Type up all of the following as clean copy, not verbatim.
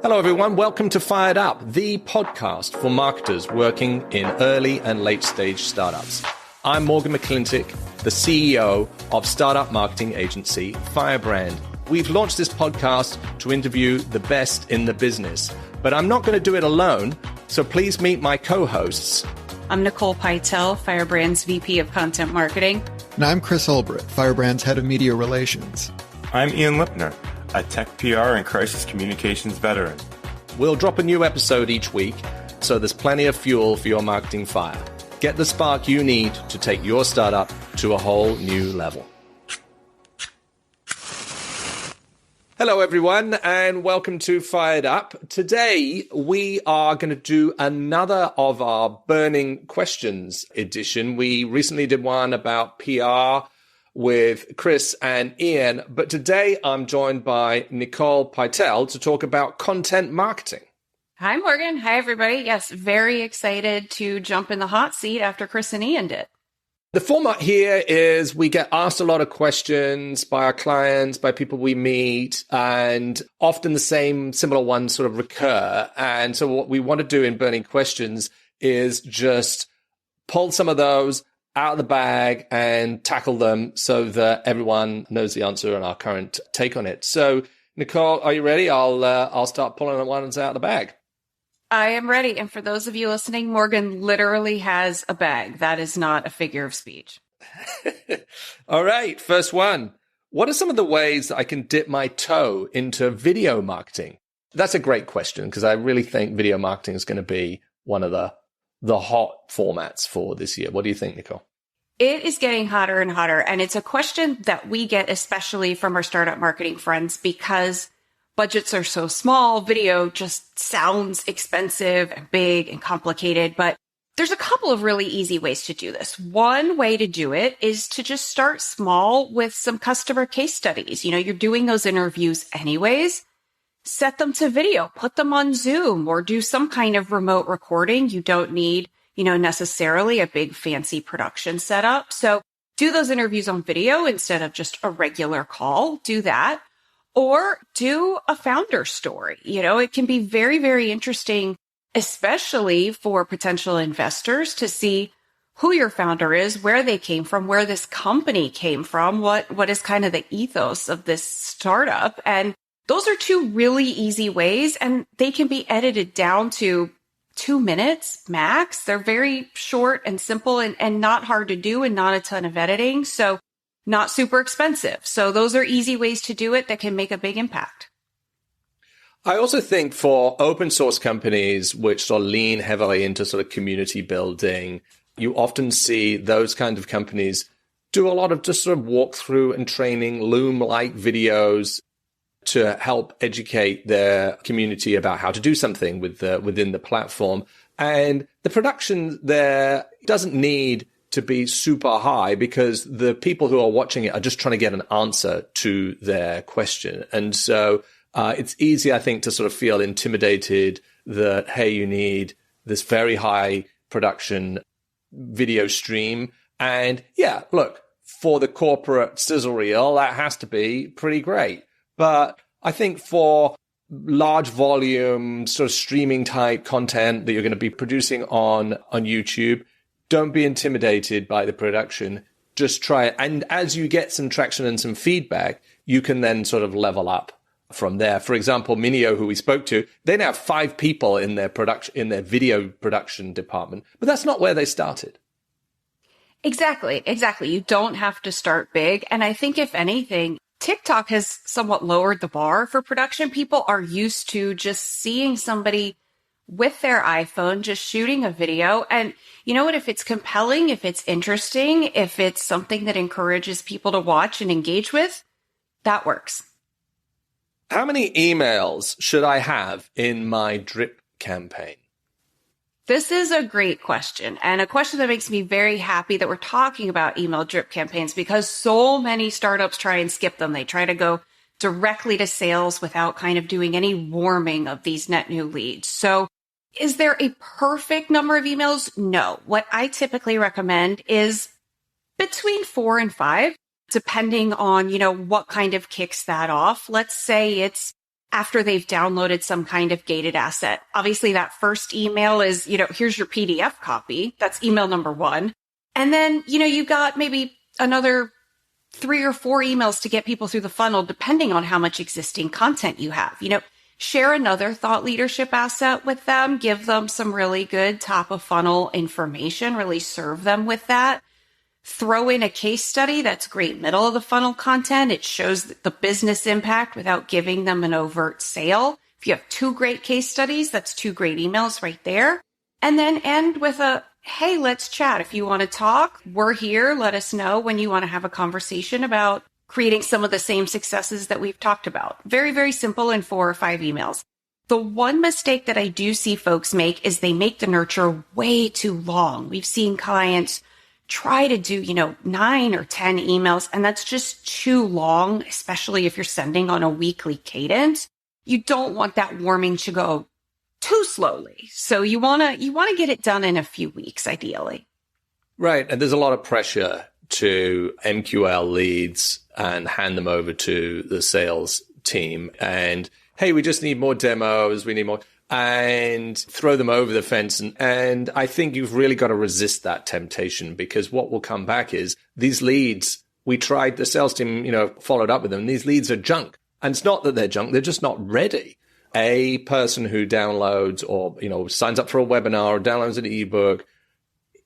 Hello, everyone. Welcome to Fired Up, the podcast for marketers working in early and late stage startups. I'm Morgan McClintock, the CEO of startup marketing agency Firebrand. We've launched this podcast to interview the best in the business, but I'm not going to do it alone. So please meet my co-hosts. I'm Nicole Pytel, Firebrand's VP of Content Marketing. And I'm Chris Ulbrich, Firebrand's Head of Media Relations. I'm Ian Lipner, a tech PR and crisis communications veteran. We'll drop a new episode each week, so there's plenty of fuel for your marketing fire. Get the spark you need to take your startup to a whole new level. Hello, everyone, and welcome to Fired Up. Today, we are going to do another of our Burning Questions edition. We recently did one about PR with Chris and Ian, but today I'm joined by Nicole Pytel to talk about content marketing. Hi, Morgan. Hi, everybody. Yes, very excited to jump in the hot seat after Chris and Ian did. The format here is we get asked a lot of questions by our clients, by people we meet, and often the same similar ones sort of recur. And so what we want to do in Burning Questions is just pull some of those out of the bag and tackle them so that everyone knows the answer and our current take on it. So, Nicole, are you ready? I'll start pulling the ones out of the bag. I am ready. And for those of you listening, Morgan literally has a bag. That is not a figure of speech. All right. First one. What are some of the ways that I can dip my toe into video marketing? That's a great question because I really think video marketing is going to be one of the hot formats for this year. What do you think, Nicole? It is getting hotter and hotter. And it's a question that we get, especially from our startup marketing friends, because budgets are so small. Video just sounds expensive and big and complicated, but there's a couple of really easy ways to do this. One way to do it is to just start small with some customer case studies. You know, you're doing those interviews anyways. Set them to video, put them on Zoom or do some kind of remote recording. You don't need, necessarily a big fancy production setup. So do those interviews on video instead of just a regular call. Do that. Or do a founder story. It can be very, very interesting, especially for potential investors to see who your founder is, where they came from, where this company came from, what is kind of the ethos of this startup. And those are two really easy ways, and they can be edited down to 2 minutes max. They're very short and simple and not hard to do and not a ton of editing. So not super expensive. So those are easy ways to do it that can make a big impact. I also think for open source companies, which sort of lean heavily into sort of community building, you often see those kind of companies do a lot of just sort of walkthrough and training, Loom-like videos to help educate their community about how to do something within the platform. And the production there doesn't need to be super high because the people who are watching it are just trying to get an answer to their question. And so it's easy, I think, to sort of feel intimidated that, hey, you need this very high production video stream. And yeah, look, for the corporate sizzle reel, that has to be pretty great. But I think for large volume sort of streaming type content that you're going to be producing on YouTube, don't be intimidated by the production. Just try it. And as you get some traction and some feedback, you can then sort of level up from there. For example, Minio, who we spoke to, they now have 5 people in their video production department, but that's not where they started. Exactly. You don't have to start big. And I think if anything, TikTok has somewhat lowered the bar for production. People are used to just seeing somebody with their iPhone, just shooting a video. And you know what? If it's compelling, if it's interesting, if it's something that encourages people to watch and engage with, that works. How many emails should I have in my drip campaign? This is a great question, and a question that makes me very happy that we're talking about email drip campaigns, because so many startups try and skip them. They try to go directly to sales without kind of doing any warming of these net new leads. So is there a perfect number of emails? No. What I typically recommend is between 4 and 5, depending on, what kind of kicks that off. Let's say it's after they've downloaded some kind of gated asset. Obviously, that first email is, here's your PDF copy. That's email number one. And then, you've got maybe another 3 or 4 emails to get people through the funnel, depending on how much existing content you have. Share another thought leadership asset with them, give them some really good top of funnel information, really serve them with that. Throw in a case study. That's great middle of the funnel content. It shows the business impact without giving them an overt sale. If you have 2 great case studies, that's 2 great emails right there. And then end with hey, let's chat. If you want to talk, we're here. Let us know when you want to have a conversation about creating some of the same successes that we've talked about. Very, very simple in 4 or 5 emails. The one mistake that I do see folks make is they make the nurture way too long. We've seen clients try to do, 9 or 10 emails, and that's just too long, especially if you're sending on a weekly cadence. You don't want that warming to go too slowly. So you want to get it done in a few weeks, ideally. Right. And there's a lot of pressure to MQL leads and hand them over to the sales team. And, hey, we just need more demos. We need more, and throw them over the fence. And I think you've really got to resist that temptation, because what will come back is these leads, we tried, the sales team, followed up with them. These leads are junk. And it's not that they're junk. They're just not ready. A person who downloads or, signs up for a webinar or downloads an ebook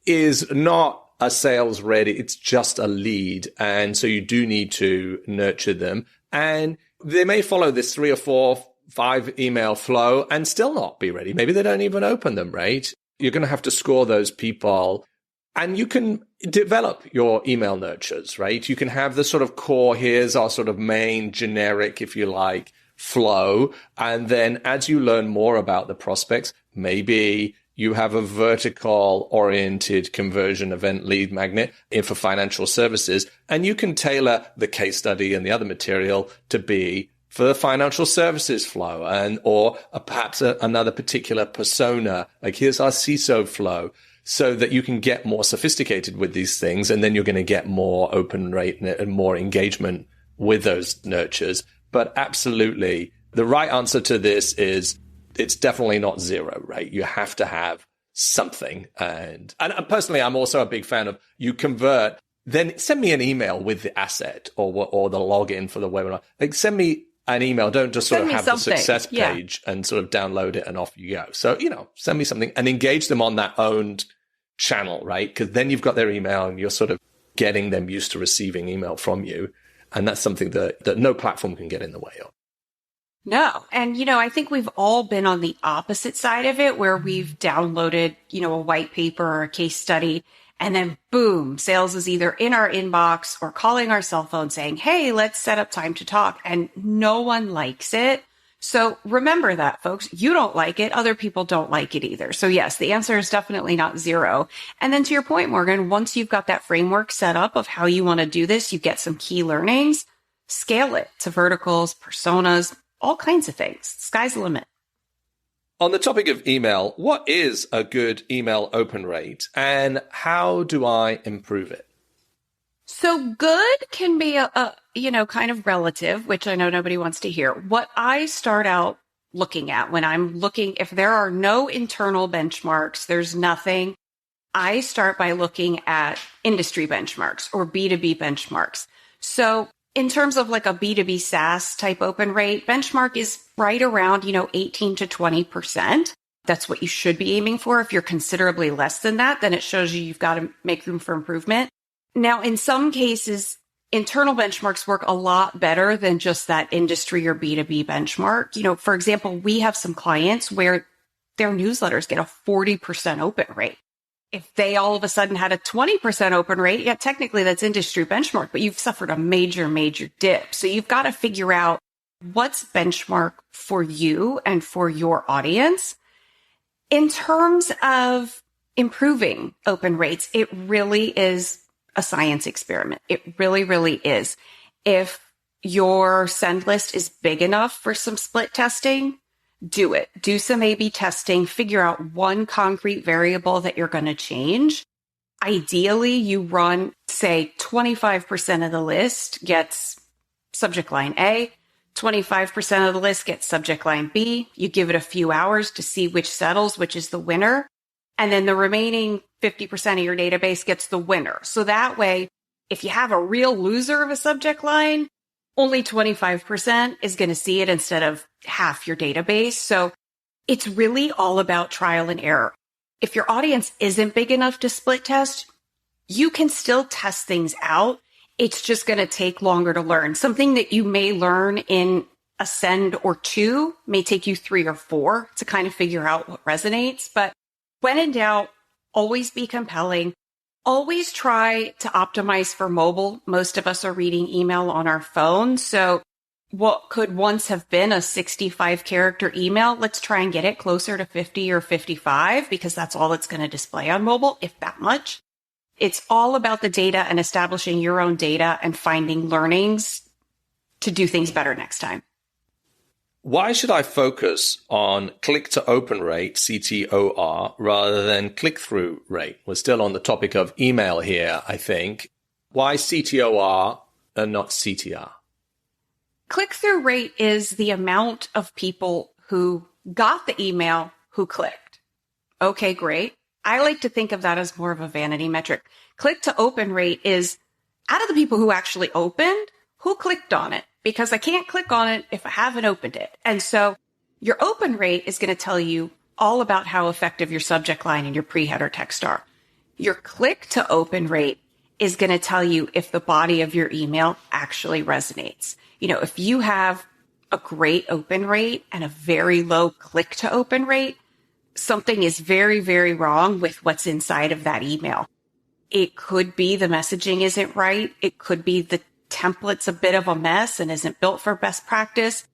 is not a sales ready. It's just a lead. And so you do need to nurture them. And they may follow this 3 or 4, 5 email flow and still not be ready. Maybe they don't even open them, right? You're going to have to score those people. And you can develop your email nurtures, right? You can have the sort of core, here's our sort of main generic, if you like, flow. And then as you learn more about the prospects, maybe you have a vertical oriented conversion event lead magnet for financial services, and you can tailor the case study and the other material to be for the financial services flow, or perhaps another particular persona, like here's our CISO flow, so that you can get more sophisticated with these things. And then you're going to get more open rate and more engagement with those nurtures. But absolutely, the right answer to this is it's definitely not 0, right? You have to have something. And personally, I'm also a big fan of you convert, then send me an email with the asset or the login for the webinar. Like send me an email. Don't just sort of have something. The success page and sort of download it and off you go. So, send me something and engage them on that owned channel, right? Because then you've got their email and you're sort of getting them used to receiving email from you. And that's something that no platform can get in the way of. No. And, I think we've all been on the opposite side of it where we've downloaded, a white paper or a case study, and then boom, sales is either in our inbox or calling our cell phone saying, hey, let's set up time to talk. And no one likes it. So remember that, folks. You don't like it. Other people don't like it either. So yes, the answer is definitely not 0. And then to your point, Morgan, once you've got that framework set up of how you want to do this, you get some key learnings, scale it to verticals, personas, all kinds of things. Sky's the limit. On the topic of email, what is a good email open rate and how do I improve it? So good can be kind of relative, which I know nobody wants to hear. What I start out looking at when I'm looking, if there are no internal benchmarks, there's nothing, I start by looking at industry benchmarks or B2B benchmarks. So in terms of like a B2B SaaS type open rate, benchmark is right around, 18 to 20%. That's what you should be aiming for. If you're considerably less than that, then it shows you've got to make room for improvement. Now, in some cases, internal benchmarks work a lot better than just that industry or B2B benchmark. For example, we have some clients where their newsletters get a 40% open rate. If they all of a sudden had a 20% open rate, yeah, technically that's industry benchmark, but you've suffered a major, major dip. So you've got to figure out what's benchmark for you and for your audience. In terms of improving open rates, it really is a science experiment. It really, really is. If your send list is big enough for some split testing, do it. Do some A/B testing, figure out one concrete variable that you're going to change. Ideally, you run, say, 25% of the list gets subject line A, 25% of the list gets subject line B. You give it a few hours to see which settles, which is the winner. And then the remaining 50% of your database gets the winner. So that way, if you have a real loser of a subject line, only 25% is going to see it instead of half your database. So it's really all about trial and error. If your audience isn't big enough to split test, you can still test things out. It's just going to take longer to learn. Something that you may learn in a send or two may take you 3 or 4 to kind of figure out what resonates. But when in doubt, always be compelling. Always try to optimize for mobile. Most of us are reading email on our phone. So what could once have been a 65 character email, let's try and get it closer to 50 or 55 because that's all it's going to display on mobile, if that much. It's all about the data and establishing your own data and finding learnings to do things better next time. Why should I focus on click-to-open rate, CTOR, rather than click-through rate? We're still on the topic of email here, I think. Why CTOR and not CTR? Click-through rate is the amount of people who got the email who clicked. Okay, great. I like to think of that as more of a vanity metric. Click-to-open rate is out of the people who actually opened, who clicked on it? Because I can't click on it if I haven't opened it. And so your open rate is going to tell you all about how effective your subject line and your pre-header text are. Your click to open rate is going to tell you if the body of your email actually resonates. You know, if you have a great open rate and a very low click to open rate, something is very, very wrong with what's inside of that email. It could be the messaging isn't right. It could be the template's a bit of a mess and isn't built for best practice.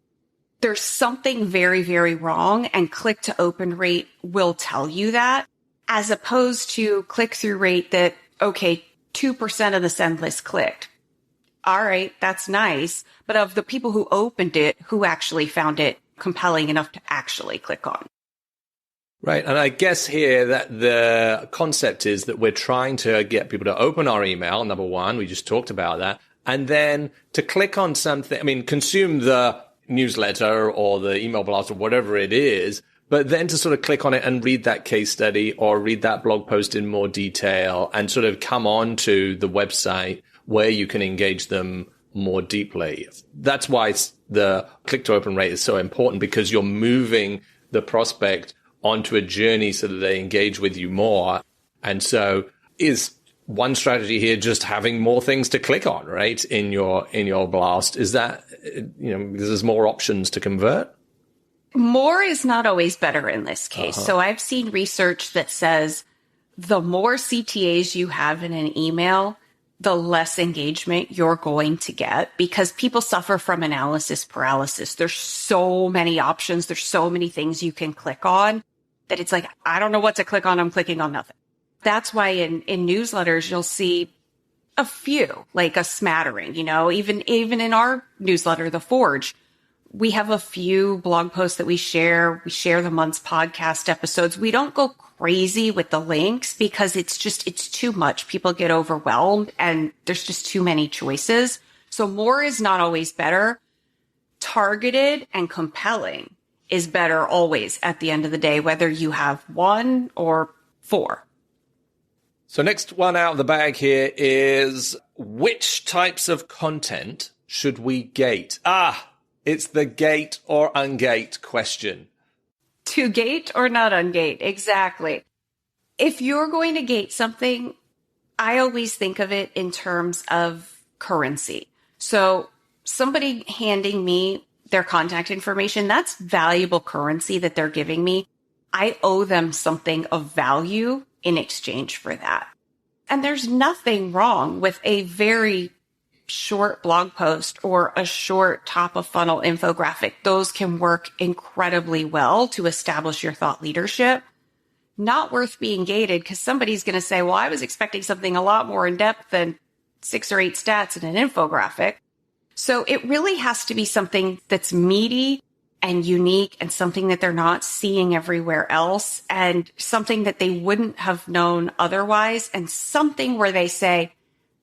There's something very, very wrong, and click to open rate will tell you that, as opposed to click through rate that, okay, 2% of the send list clicked. All right, that's nice. But of the people who opened it, who actually found it compelling enough to actually click on? Right. And I guess here that the concept is that we're trying to get people to open our email. Number one, we just talked about that. And then to click on something, I mean, consume the newsletter or the email blast or whatever it is, but then to sort of click on it and read that case study or read that blog post in more detail and sort of come on to the website where you can engage them more deeply. That's why the click to open rate is so important, because you're moving the prospect onto a journey so that they engage with you more. And so is one strategy here just having more things to click on, right? In your blast? Is that, because there's more options to convert? More is not always better in this case. So I've seen research that says the more CTAs you have in an email, the less engagement you're going to get, because people suffer from analysis paralysis. There's so many options. There's so many things you can click on that it's like, I don't know what to click on. I'm clicking on nothing. That's why in newsletters, you'll see a few, like a smattering, even in our newsletter, The Forge, we have a few blog posts that we share. We share the month's podcast episodes. We don't go crazy with the links because it's too much. People get overwhelmed and there's just too many choices. So more is not always better. Targeted and compelling is better always at the end of the day, whether you have 1 or 4. So next one out of the bag here is, which types of content should we gate? It's the gate or ungate question. To gate or not ungate, exactly. If you're going to gate something, I always think of it in terms of currency. So somebody handing me their contact information, that's valuable currency that they're giving me. I owe them something of value in exchange for that. And there's nothing wrong with a very short blog post or a short top of funnel infographic. Those can work incredibly well to establish your thought leadership. Not worth being gated, because somebody's going to say, well, I was expecting something a lot more in depth than 6 or 8 stats in an infographic. So it really has to be something that's meaty and unique and something that they're not seeing everywhere else, and something that they wouldn't have known otherwise, and something where they say,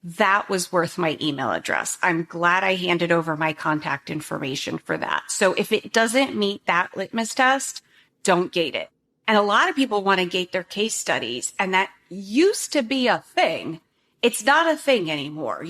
that was worth my email address. I'm glad I handed over my contact information for that. So if it doesn't meet that litmus test, don't gate it. And a lot of people want to gate their case studies, and that used to be a thing. It's not a thing anymore.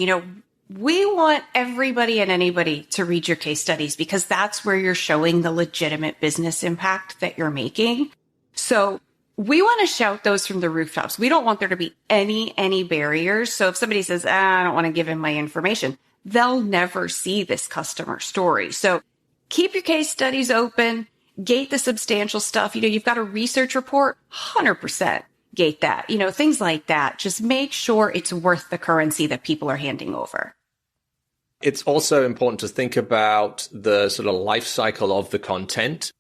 We want everybody and anybody to read your case studies because that's where you're showing the legitimate business impact that you're making. So we want to shout those from the rooftops. We don't want there to be any barriers. So if somebody says, I don't want to give him my information, they'll never see this customer story. So keep your case studies open, gate the substantial stuff. You've got a research report, 100% gate that, things like that. Just make sure it's worth the currency that people are handing over. It's also important to think about the sort of life cycle of the content.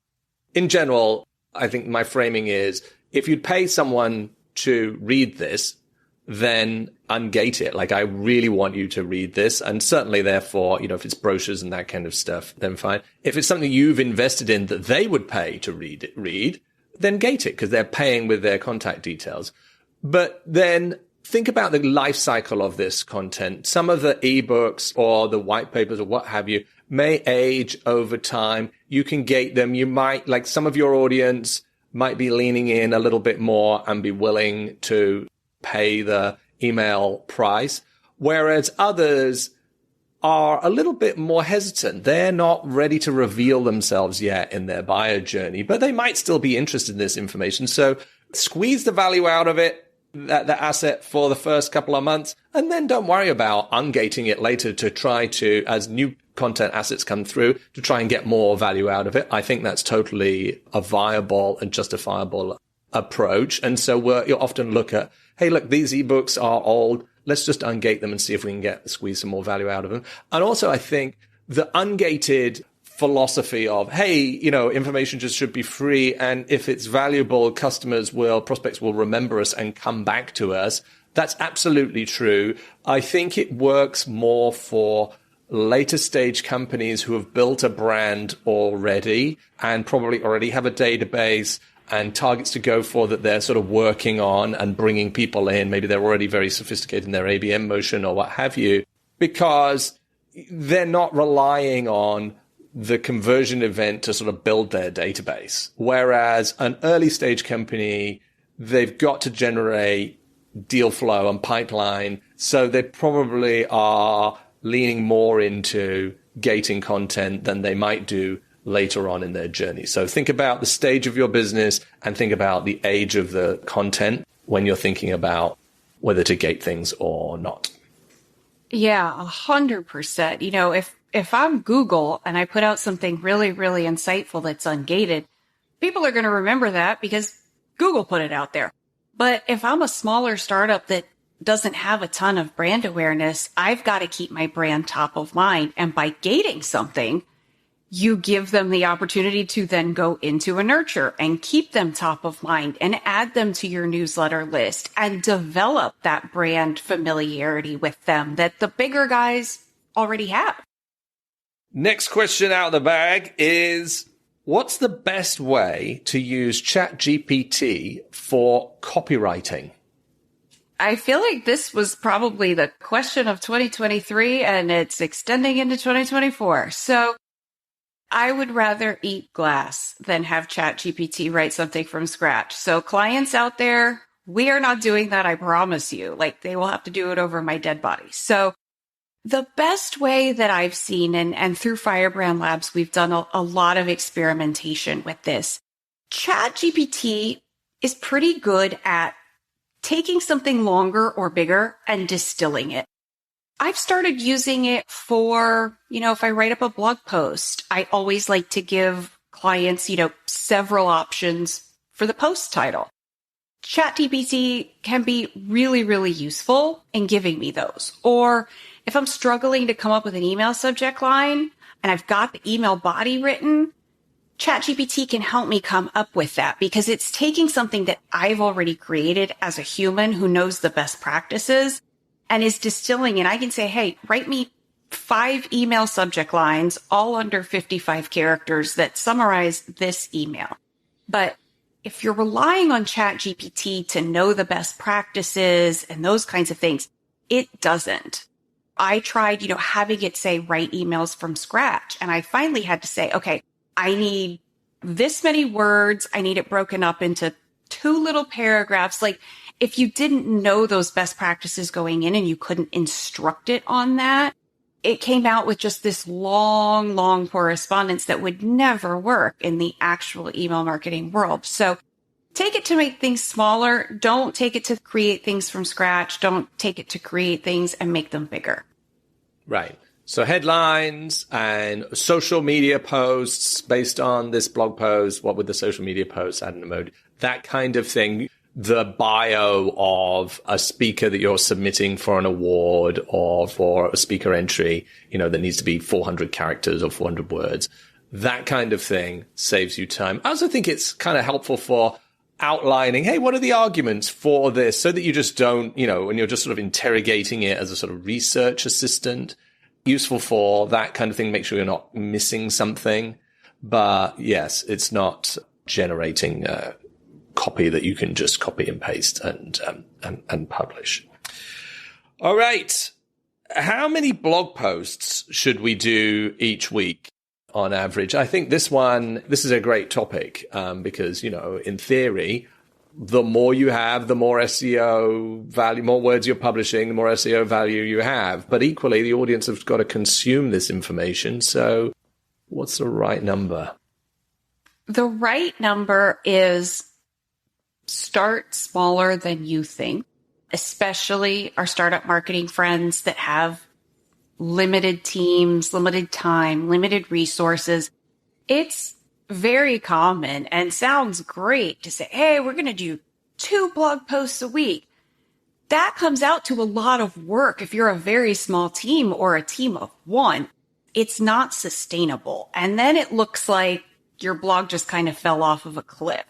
In general, I think my framing is if you'd pay someone to read this, then ungate it. Like, I really want you to read this. And certainly, therefore, if it's brochures and that kind of stuff, then fine. If it's something you've invested in that they would pay to read, then gate it because they're paying with their contact details. But then think about the life cycle of this content. Some of the ebooks or the white papers or what have you may age over time. You can gate them. You might, like, some of your audience might be leaning in a little bit more and be willing to pay the email price, whereas others are a little bit more hesitant. They're not ready to reveal themselves yet in their buyer journey, but they might still be interested in this information. So squeeze the value out of it, the asset, for the first couple of months, and then don't worry about ungating it later to try to, as new content assets come through, to try and get more value out of it. I think that's totally a viable and justifiable approach. And so you'll often look at, hey, look, these ebooks are old. Let's just ungate them and see if we can squeeze some more value out of them. And also, I think the ungated philosophy of, hey, information just should be free. And if it's valuable, prospects will remember us and come back to us. That's absolutely true. I think it works more for later stage companies who have built a brand already and probably already have a database and targets to go for that they're sort of working on and bringing people in. Maybe they're already very sophisticated in their ABM motion or what have you, because they're not relying on the conversion event to sort of build their database. Whereas an early stage company, they've got to generate deal flow and pipeline. So they probably are leaning more into gating content than they might do later on in their journey. So think about the stage of your business and think about the age of the content when you're thinking about whether to gate things or not. Yeah, 100%. If I'm Google and I put out something really, really insightful that's ungated, people are going to remember that because Google put it out there. But if I'm a smaller startup that doesn't have a ton of brand awareness, I've got to keep my brand top of mind. And by gating something, you give them the opportunity to then go into a nurture and keep them top of mind and add them to your newsletter list and develop that brand familiarity with them that the bigger guys already have. Next question out of the bag is, what's the best way to use Chat GPT for copywriting? I feel like this was probably the question of 2023 and it's extending into 2024. So I would rather eat glass than have Chat GPT write something from scratch. So clients out there, we are not doing that. I promise you. Like, they will have to do it over my dead body. So the best way that I've seen, and through Firebrand Labs, we've done a lot of experimentation with this. Chat GPT is pretty good at taking something longer or bigger and distilling it. I've started using it for, if I write up a blog post, I always like to give clients, several options for the post title. ChatGPT can be really, really useful in giving me those. Or if I'm struggling to come up with an email subject line and I've got the email body written, ChatGPT can help me come up with that because it's taking something that I've already created as a human who knows the best practices and is distilling it. I can say, hey, write me 5 email subject lines, all under 55 characters that summarize this email. But if you're relying on ChatGPT to know the best practices and those kinds of things, it doesn't. I tried, having it say write emails from scratch. And I finally had to say, okay, I need this many words. I need it broken up into 2 little paragraphs. Like if you didn't know those best practices going in and you couldn't instruct it on that, it came out with just this long, long correspondence that would never work in the actual email marketing world. So take it to make things smaller. Don't take it to create things from scratch. Don't take it to create things and make them bigger. Right. So headlines and social media posts based on this blog post. What would the social media post add an emoji? That kind of thing. The bio of a speaker that you're submitting for an award or for a speaker entry, that needs to be 400 characters or 400 words. That kind of thing saves you time. I also think it's kind of helpful for outlining, hey, what are the arguments for this? So that you just don't, when you're just sort of interrogating it as a sort of research assistant, useful for that kind of thing. Make sure you're not missing something. But yes, it's not generating copy that you can just copy and paste and publish. All right. How many blog posts should we do each week on average? I think this is a great topic because, in theory, the more you have, the more SEO value, more words you're publishing, the more SEO value you have. But equally, the audience has got to consume this information. So what's the right number? The right number is start smaller than you think, especially our startup marketing friends that have limited teams, limited time, limited resources. It's very common and sounds great to say, hey, we're going to do 2 blog posts a week. That comes out to a lot of work. If you're a very small team or a team of 1, it's not sustainable. And then it looks like your blog just kind of fell off of a cliff.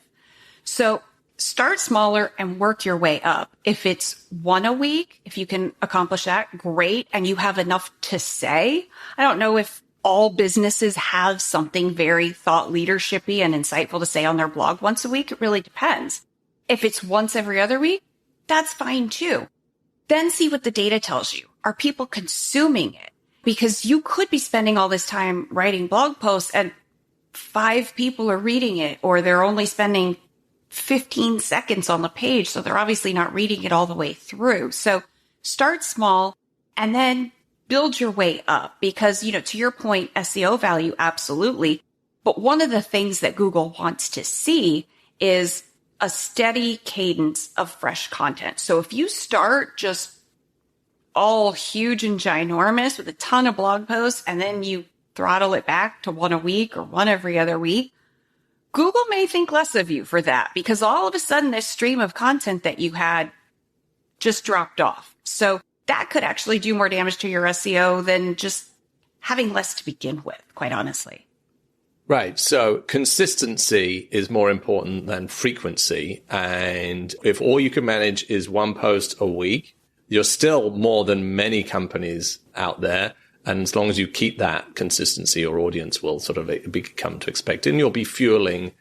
So start smaller and work your way up. If it's 1 a week, if you can accomplish that, great. And you have enough to say. I don't know if all businesses have something very thought leadershipy and insightful to say on their blog once a week. It really depends. If it's once every other week, that's fine too. Then see what the data tells you. Are people consuming it? Because you could be spending all this time writing blog posts and 5 people are reading it, or they're only spending 15 seconds on the page. So they're obviously not reading it all the way through. So start small and then build your way up because, to your point, SEO value, absolutely. But one of the things that Google wants to see is a steady cadence of fresh content. So if you start just all huge and ginormous with a ton of blog posts and then you throttle it back to 1 a week or 1 every other week, Google may think less of you for that because all of a sudden this stream of content that you had just dropped off. So that could actually do more damage to your SEO than just having less to begin with, quite honestly. Right. So consistency is more important than frequency. And if all you can manage is 1 post a week, you're still more than many companies out there. And as long as you keep that consistency, your audience will sort of become to expect it. And you'll be fueling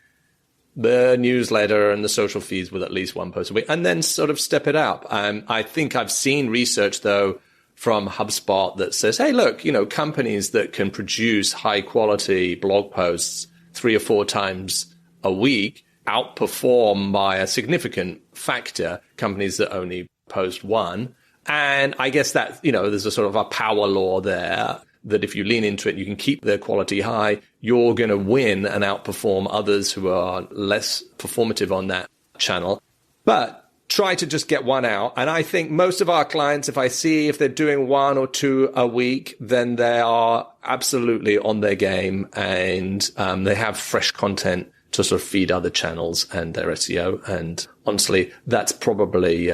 the newsletter and the social feeds with at least 1 post a week and then sort of step it up. I think I've seen research, though, from HubSpot that says, hey, look, companies that can produce high quality blog posts 3 or 4 times a week outperform by a significant factor companies that only post 1. And I guess that, there's a sort of a power law there that if you lean into it, you can keep their quality high, you're going to win and outperform others who are less performative on that channel. But try to just get 1 out. And I think most of our clients, if they're doing 1 or 2 a week, then they are absolutely on their game and they have fresh content to sort of feed other channels and their SEO. And honestly, that's probably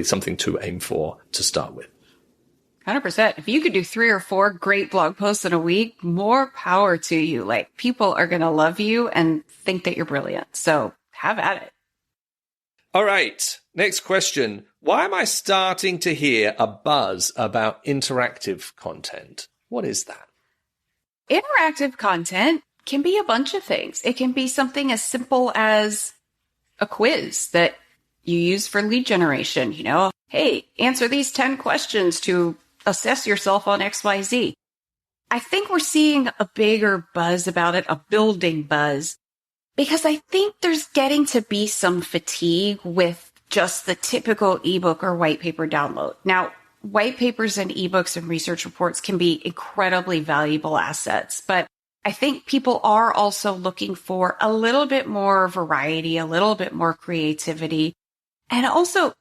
something to aim for to start with. 100%. If you could do 3 or 4 great blog posts in a week, more power to you. Like people are going to love you and think that you're brilliant. So have at it. All right. Next question. Why am I starting to hear a buzz about interactive content? What is that? Interactive content can be a bunch of things. It can be something as simple as a quiz that you use for lead generation. hey, answer these 10 questions to assess yourself on XYZ. I think we're seeing a bigger buzz about it, a building buzz, because I think there's getting to be some fatigue with just the typical ebook or white paper download. Now, white papers and ebooks and research reports can be incredibly valuable assets, but I think people are also looking for a little bit more variety, a little bit more creativity. And also,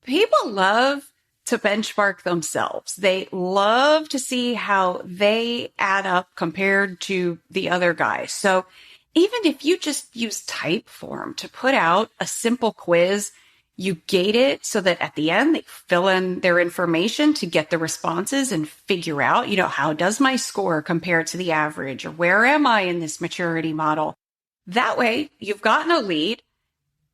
people love to benchmark themselves. They love to see how they add up compared to the other guy. So even if you just use Typeform to put out a simple quiz, you gate it so that at the end they fill in their information to get the responses and figure out, how does my score compare to the average, or where am I in this maturity model? That way you've gotten a lead.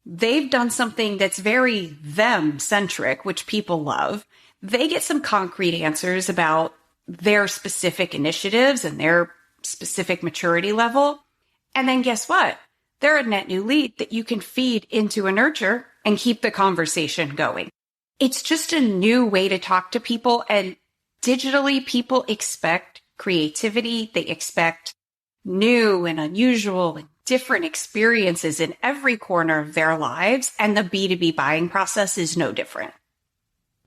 They've done something that's very them-centric, which people love. They get some concrete answers about their specific initiatives and their specific maturity level. And then guess what? They're a net new lead that you can feed into a nurture and keep the conversation going. It's just a new way to talk to people. And digitally, people expect creativity. They expect new and unusual and different experiences in every corner of their lives. And the B2B buying process is no different.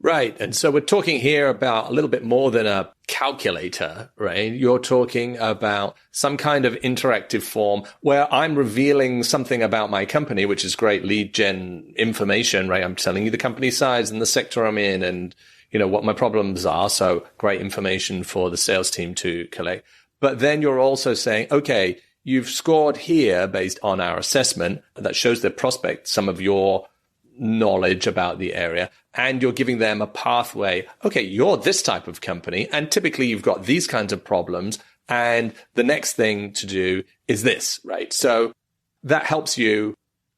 Right. And so we're talking here about a little bit more than a calculator, right? You're talking about some kind of interactive form where I'm revealing something about my company, which is great lead gen information, right? I'm telling you the company size and the sector I'm in and, what my problems are. So great information for the sales team to collect. But then you're also saying, okay, you've scored here based on our assessment that shows the prospect some of your knowledge about the area, and you're giving them a pathway. Okay, you're this type of company, and typically you've got these kinds of problems, and the next thing to do is this, right? So that helps you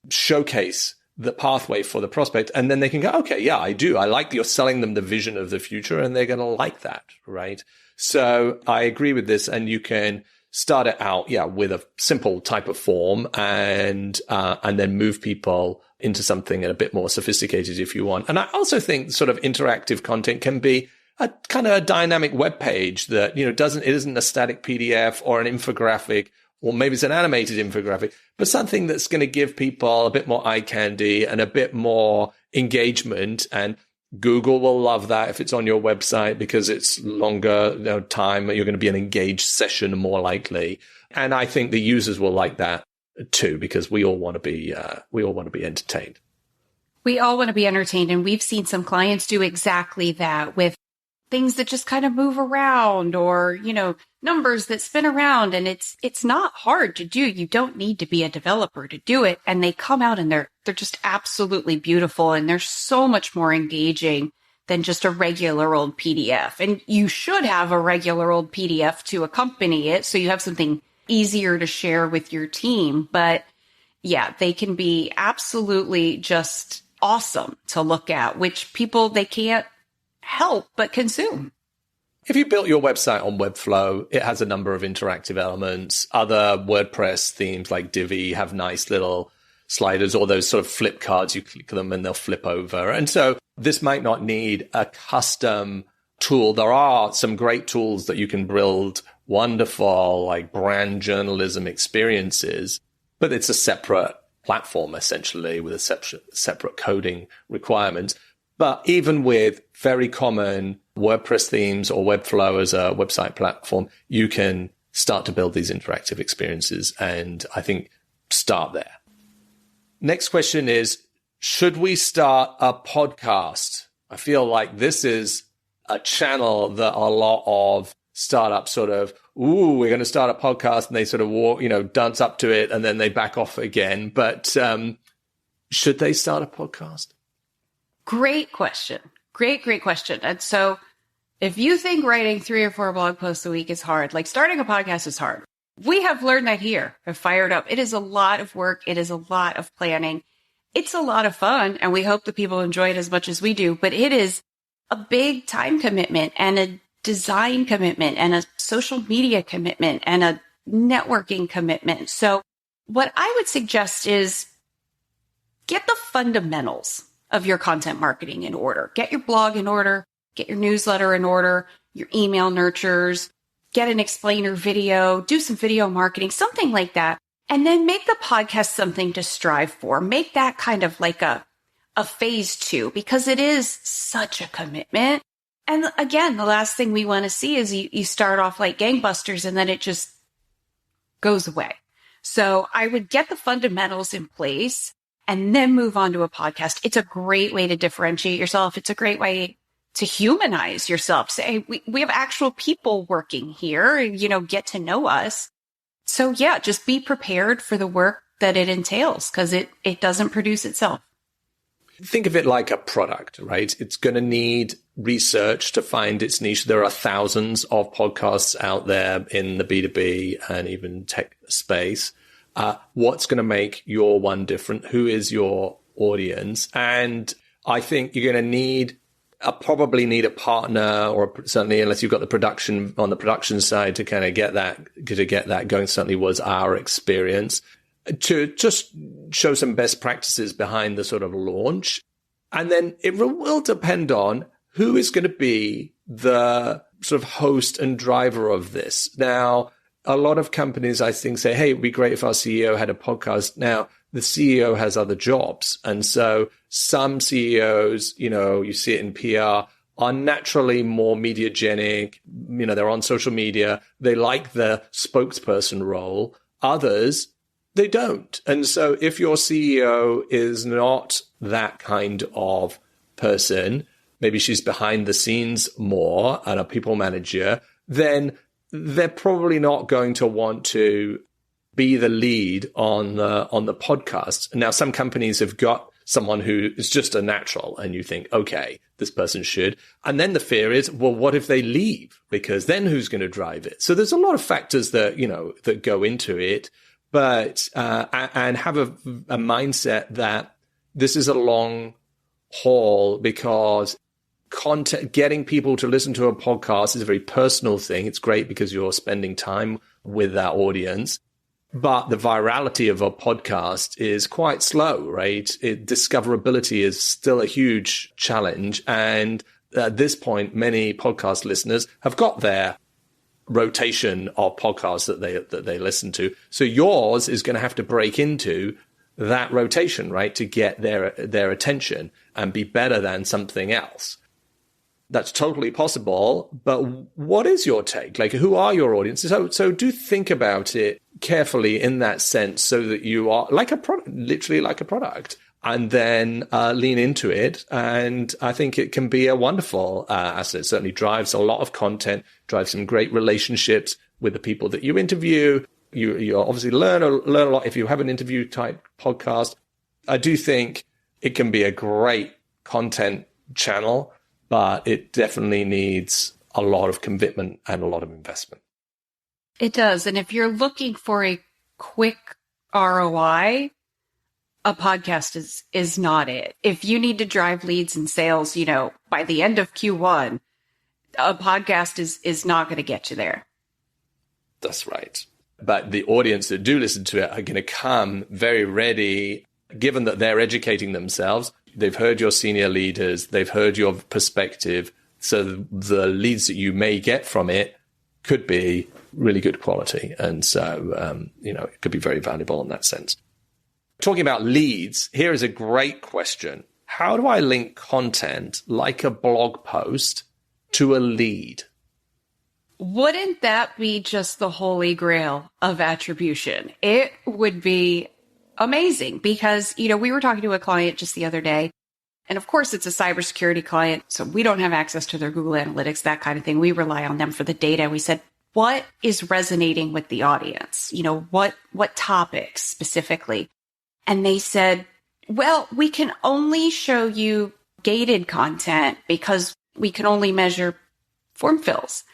showcase the pathway for the prospect, and then they can go, okay, yeah, I do. I like that you're selling them the vision of the future, and they're going to like that, right? So I agree with this, and you can start it out, with a simple type of form and then move people into something a bit more sophisticated if you want. And I also think sort of interactive content can be a kind of a dynamic web page that, it isn't a static PDF or an infographic, or maybe it's an animated infographic, but something that's going to give people a bit more eye candy and a bit more engagement. And Google will love that if it's on your website because it's longer time. You're going to be an engaged session more likely. And I think the users will like that too, because we all want to be entertained. We all want to be entertained. And we've seen some clients do exactly that with things that just kind of move around or, numbers that spin around. And it's not hard to do. You don't need to be a developer to do it. And they come out and they're just absolutely beautiful. And they're so much more engaging than just a regular old PDF. And you should have a regular old PDF to accompany it, so you have something easier to share with your team. But yeah, they can be absolutely just awesome to look at, which people, they can't help but consume. If you built your website on Webflow, it has a number of interactive elements. Other WordPress themes like Divi have nice little sliders or those sort of flip cards. You click them and they'll flip over. And so this might not need a custom tool. There are some great tools that you can build wonderful like brand journalism experiences, but it's a separate platform essentially with a separate coding requirements. But even with very common WordPress themes or Webflow as a website platform, you can start to build these interactive experiences. And I think start there. Next question is, should we start a podcast? I feel like this is a channel that a lot of startups sort of, we're going to start a podcast, and they sort of walk, dance up to it and then they back off again. But should they start a podcast? Great question. Great question. And so if you think writing 3 or 4 blog posts a week is hard, like starting a podcast is hard. We have learned that here at Fired Up. It is a lot of work. It is a lot of planning. It's a lot of fun, and we hope that people enjoy it as much as we do. But it is a big time commitment and a design commitment and a social media commitment and a networking commitment. So what I would suggest is get the fundamentals of your content marketing in order. Get your blog in order, get your newsletter in order, your email nurtures, get an explainer video, do some video marketing, something like that. And then make the podcast something to strive for. Make that kind of like a phase 2, because it is such a commitment. And again, the last thing we want to see is you start off like gangbusters and then it just goes away. So I would get the fundamentals in place and then move on to a podcast. It's a great way to differentiate yourself. It's a great way to humanize yourself. Say, hey, we have actual people working here, get to know us. So yeah, just be prepared for the work that it entails, because it doesn't produce itself. Think of it like a product, right? It's going to need research to find its niche. There are thousands of podcasts out there in the B2B and even tech space. What's going to make your one different? Who is your audience? And I think you're going to probably need a partner, or certainly unless you've got the production on the production side to kind of get that going. Certainly was our experience, to just show some best practices behind the sort of launch. And then it will depend on who is going to be the sort of host and driver of this. Now, a lot of companies, I think, say, hey, it'd be great if our CEO had a podcast. Now, the CEO has other jobs. And so some CEOs, you see it in PR, are naturally more mediagenic. They're on social media. They like the spokesperson role. Others, they don't. And so if your CEO is not that kind of person, maybe she's behind the scenes more and a people manager, then they're probably not going to want to be the lead on the podcast. Now, some companies have got someone who is just a natural, and you think, okay, this person should. And then the fear is, well, what if they leave? Because then who's going to drive it? So there's a lot of factors that, that go into it. But and have a mindset that this is a long haul, because content, getting people to listen to a podcast is a very personal thing. It's great because you're spending time with that audience. But the virality of a podcast is quite slow, right? Discoverability is still a huge challenge. And at this point, many podcast listeners have got their rotation of podcasts that they listen to. So yours is going to have to break into that rotation, right, to get their attention and be better than something else. That's totally possible. But what is your take? Like, who are your audiences? So do think about it carefully in that sense, so that you are like a product, literally like a product, and then lean into it. And I think it can be a wonderful asset. It certainly drives a lot of content, drives some great relationships with the people that you interview. You obviously learn a lot if you have an interview type podcast. I do think it can be a great content channel, but it definitely needs a lot of commitment and a lot of investment. It does. And if you're looking for a quick ROI, a podcast is not it. If you need to drive leads and sales, by the end of Q1, a podcast is not going to get you there. That's right. But the audience that do listen to it are going to come very ready, given that they're educating themselves. They've heard your senior leaders. They've heard your perspective. So the leads that you may get from it could be really good quality. And so, it could be very valuable in that sense. Talking about leads, here is a great question. How do I link content like a blog post to a lead? Wouldn't that be just the holy grail of attribution? It would be amazing because, we were talking to a client just the other day, and of course it's a cybersecurity client, so we don't have access to their Google Analytics, that kind of thing. We rely on them for the data. We said, what is resonating with the audience? What topics specifically? And they said, well, we can only show you gated content because we can only measure form fills.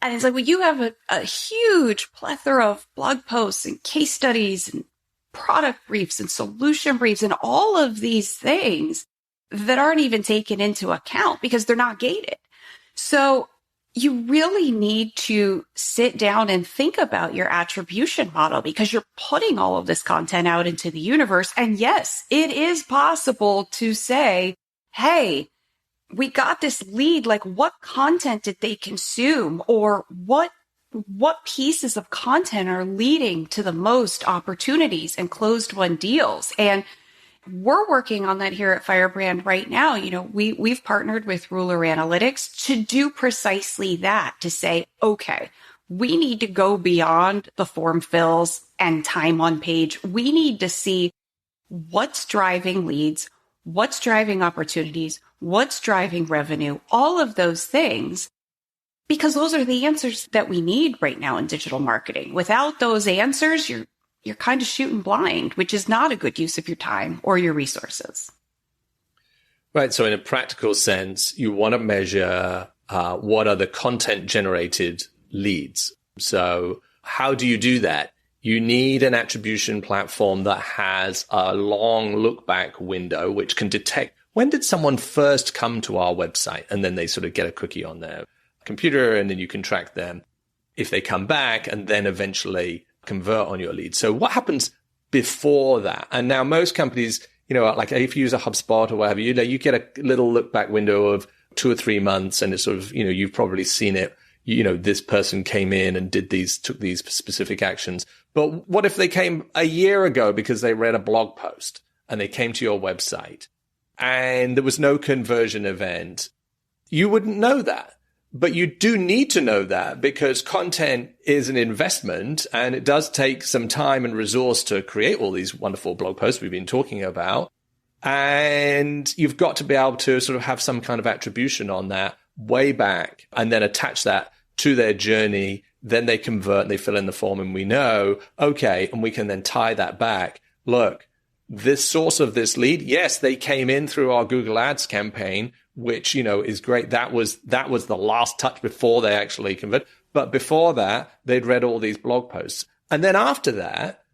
And it's like, well, you have a huge plethora of blog posts and case studies and product briefs and solution briefs and all of these things that aren't even taken into account because they're not gated. So you really need to sit down and think about your attribution model because you're putting all of this content out into the universe. And yes, it is possible to say, hey, we got this lead, like what content did they consume, or what pieces of content are leading to the most opportunities and closed won deals. And we're working on that here at Firebrand right now. We've partnered with Ruler Analytics to do precisely that, to say, okay, we need to go beyond the form fills and time on page. We need to see what's driving leads, what's driving opportunities, what's driving revenue, all of those things, because those are the answers that we need right now in digital marketing. Without those answers, you're kind of shooting blind, which is not a good use of your time or your resources. Right. So in a practical sense, you want to measure what are the content generated leads. So how do you do that? You need an attribution platform that has a long look back window, which can detect when did someone first come to our website, and then they sort of get a cookie on their computer, and then you can track them if they come back and then eventually convert on your lead. So what happens before that? And now most companies, like if you use a HubSpot or whatever, you get a little look back window of 2 or 3 months, and it's sort of, you've probably seen it. This person came in and took these specific actions. But what if they came a year ago because they read a blog post and they came to your website and there was no conversion event? You wouldn't know that. But you do need to know that because content is an investment, and it does take some time and resource to create all these wonderful blog posts we've been talking about. And you've got to be able to sort of have some kind of attribution on that way back and then attach that to their journey. Then they convert and they fill in the form, and we know, okay, and we can then tie that back. Look, this source of this lead, yes, they came in through our Google Ads campaign, which, is great. That was the last touch before they actually convert. But before that, they'd read all these blog posts. And then after that,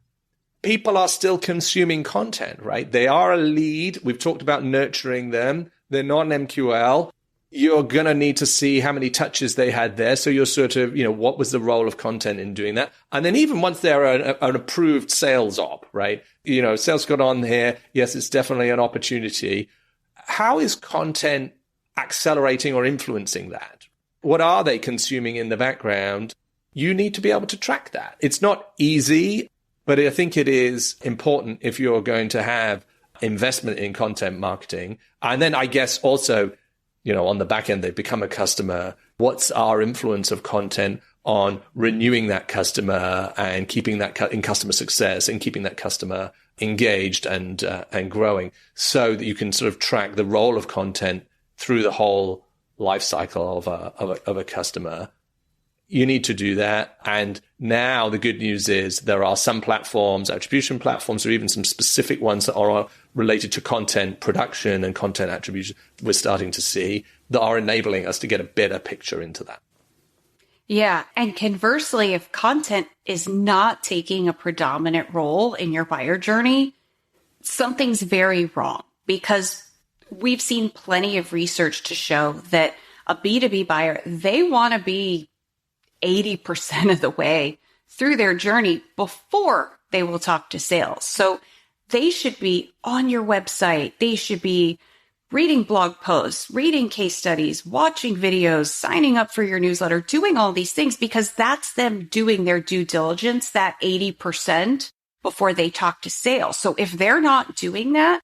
people are still consuming content, right? They are a lead. We've talked about nurturing them. They're not an MQL. You're going to need to see how many touches they had there. So you're sort of, what was the role of content in doing that? And then even once they're an approved sales op, right? Sales got on here. Yes, it's definitely an opportunity. How is content accelerating or influencing that? What are they consuming in the background? You need to be able to track that. It's not easy, but I think it is important if you're going to have investment in content marketing. And then I guess also, on the back end, they become a customer. What's our influence of content on renewing that customer and keeping that in customer success and keeping that customer engaged and growing, so that you can sort of track the role of content through the whole life cycle of a customer. You need to do that. And now the good news is there are some platforms, attribution platforms, or even some specific ones that are related to content production and content attribution we're starting to see that are enabling us to get a better picture into that. Yeah. And conversely, if content is not taking a predominant role in your buyer journey, something's very wrong, because we've seen plenty of research to show that a B2B buyer, they want to be 80% of the way through their journey before they will talk to sales. So they should be on your website. They should be reading blog posts, reading case studies, watching videos, signing up for your newsletter, doing all these things, because that's them doing their due diligence, that 80% before they talk to sales. So if they're not doing that,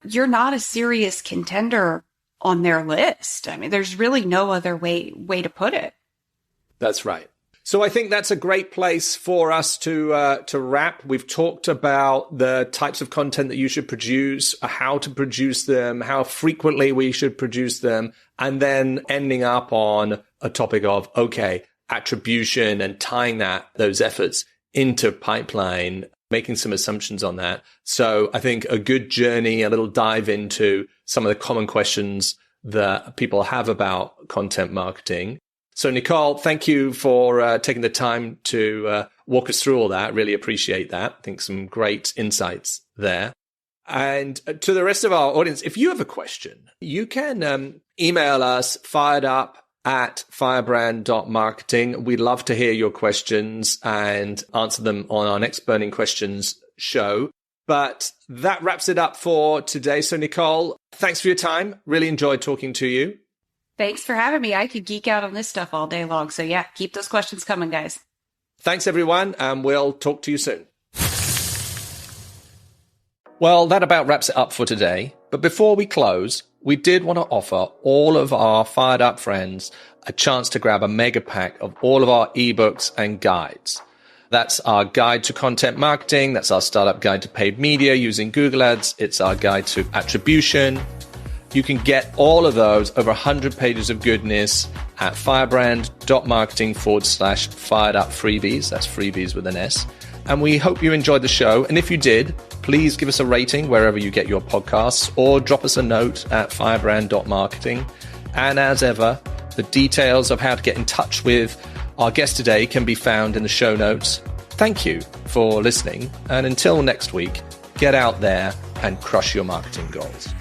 you're not a serious contender on their list. I mean, there's really no other way to put it. That's right. So I think that's a great place for us to wrap. We've talked about the types of content that you should produce, how to produce them, how frequently we should produce them, and then ending up on a topic of, okay, attribution and tying those efforts into pipeline, making some assumptions on that. So I think a good journey, a little dive into some of the common questions that people have about content marketing. So Nicole, thank you for taking the time to walk us through all that. Really appreciate that. I think some great insights there. And to the rest of our audience, if you have a question, you can email us firedup at firebrand.marketing. We'd love to hear your questions and answer them on our next Burning Questions show. But that wraps it up for today. So, Nicole, thanks for your time. Really enjoyed talking to you. Thanks for having me. I could geek out on this stuff all day long. So yeah, keep those questions coming, guys. Thanks, everyone, and we'll talk to you soon. Well, that about wraps it up for today. But before we close, we did want to offer all of our Fired Up friends a chance to grab a mega pack of all of our ebooks and guides. That's our guide to content marketing. That's our startup guide to paid media using Google Ads. It's our guide to attribution. You can get all of those, over 100 pages of goodness, at firebrand.marketing/fired up freebies. That's freebies with an S. And we hope you enjoyed the show. And if you did, please give us a rating wherever you get your podcasts, or drop us a note at firebrand.marketing. And as ever, the details of how to get in touch with our guest today can be found in the show notes. Thank you for listening. And until next week, get out there and crush your marketing goals.